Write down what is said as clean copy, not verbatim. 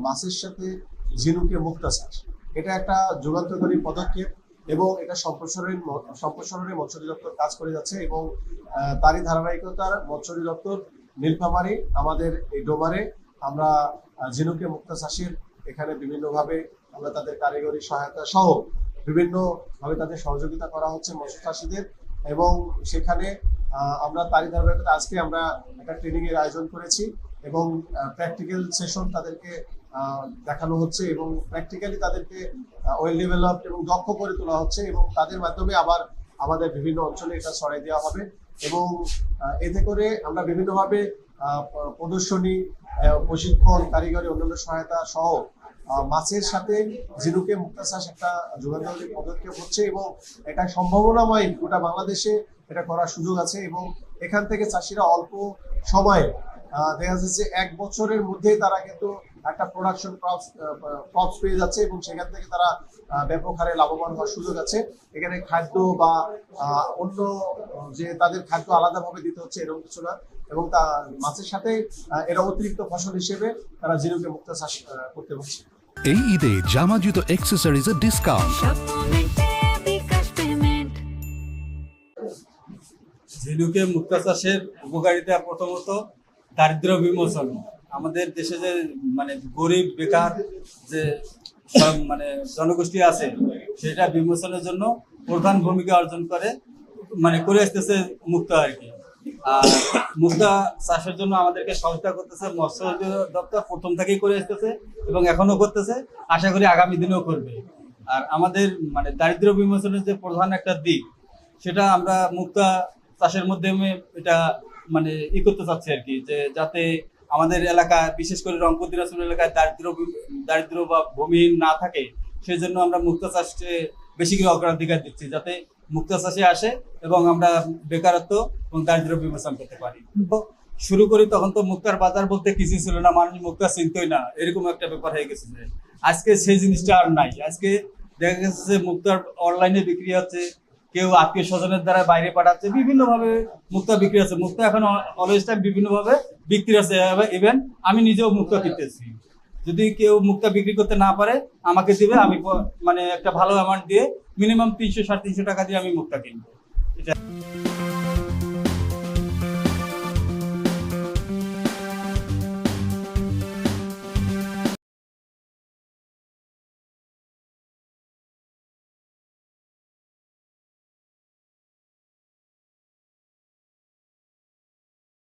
মাছের সাথে ঝিনুকে মুক্তা চাষ। এটা একটা যুগান্তকারী পদক্ষেপ এবং এটা সম্প্রসারণে মৎস্য অধিদপ্তর কাজ করে যাচ্ছে এবং তারই ধারাবাহিকতার মৎস্য অধিদপ্তর নীলফামারী আমাদের এই ডোমারে আমরা ঝিনুকে মুক্তা চাষের এখানে বিভিন্নভাবে আমরা তাদের কারিগরি সহায়তা সহ বিভিন্নভাবে তাদের সহযোগিতা করা হচ্ছে মৎস্য চাষীদের এবং সেখানে আমরা তারই ধারাবাহিকতা আজকে আমরা একটা ট্রেনিং এর আয়োজন করেছি এবং প্র্যাকটিক্যাল সেশন তাদেরকে দেখানো হচ্ছে এবং প্র্যাকটিক্যালি তাদেরকে ওয়েল ডেভেলপড এবং দক্ষ করে তোলা হচ্ছে এবং তাদের মাধ্যমে আবার আমাদের বিভিন্ন অঞ্চলে এটা ছড়াই দেওয়া হবে এবং এতে করে আমরা বিভিন্নভাবে প্রদর্শনী, প্রশিক্ষণ, কারিগরি অন্যান্য সহায়তা সহ মাছের সাথে ঝিনুকে মুক্তা চাষ একটা যুগান্তকারী পদক্ষেপ হচ্ছে এবং এটা সম্ভাবনাময় গোটা বাংলাদেশে এটা করার সুযোগ আছে এবং এখান থেকে চাষিরা অল্প সময়ে দেখা যাচ্ছে যে 1 বছরের মধ্যেই তারা কিন্তু একটা প্রোডাকশন ক্রপস পেয়ে যাচ্ছে এবং সেখান থেকে তারা ব্যাপক হারে লাভবান হওয়ার সুযোগ আছে। এখানে খাদ্য বা অন্য যে তাদের খাদ্য আলাদাভাবে দিতে হচ্ছে এরকম কিছু না এবং তা মাছের সাথে এরা অতিরিক্ত ফসল হিসেবে তারা ঝিনুকে মুক্তা চাষ করতে পারছে। এই ঈদে জামা জুতো অ্যাক্সেসরিজের ডিসকাউন্ট। ঝিনুকে মুক্তা চাষের উপকারিতা প্রথমত দারিদ্র বিমোচন। আমাদের দেশে যে মানে গরিব বেকার যে সব মানে জনগোষ্ঠী আছে সেটা বিমোচনের জন্য প্রধান ভূমিকা অর্জন করে আসতেছে মুক্তা আর কি। আর মুক্তা চাষের জন্য আমাদেরকে সহযোগিতা করতেছে মৎস্য দপ্তর, প্রথম থেকেই করে আসতেছে এবং এখনো করতেছে, আশা করি আগামী দিনেও করবে। আর আমাদের মানে দারিদ্র বিমোচনের যে প্রধান একটা দিক সেটা আমরা মুক্তা চাষের মাধ্যমে এটা মানে করতে চাচ্ছি আর কি, যে যাতে আমাদের এলাকা বিশেষ করে রংপুর দিনাজপুর এলাকায় দারিদ্র বা ভূমিহীন না থাকে, সেই জন্য আমরা মুক্তা চাষকে বেশি করে অগ্রাধিকার দিচ্ছি, যাতে মুক্তা চাষে আসে এবং আমরা বেকারত্ব এবং দারিদ্র বিমোচন করতে পারি। শুরু করি তখন তো মুক্তার বাজার বলতে কিছু ছিল না, মানুষ মুক্তা চিনতই না, এরকম একটা ব্যাপার হয়ে গেছে। আজকে সেই জিনিসটা আর নাই। আজকে দেখা গেছে যে মুক্তার অনলাইনে বিক্রি হচ্ছে, কেউ আত্মীয় স্বজনের দ্বারা বাইরে পাঠাচ্ছে, বিভিন্নভাবে মুক্তা বিক্রি আছে। মুক্তা এখন অলওয়েজ টাইম বিভিন্নভাবে বিক্রি আছে। ইভেন আমি নিজেও মুক্তা কিনতেছি। যদি কেউ মুক্তা বিক্রি করতে না পারে আমাকে দিবে, আমি মানে একটা ভালো অ্যামাউন্ট দিয়ে মিনিমাম 300-350 টাকা দিয়ে আমি মুক্তা কিনবো। এটা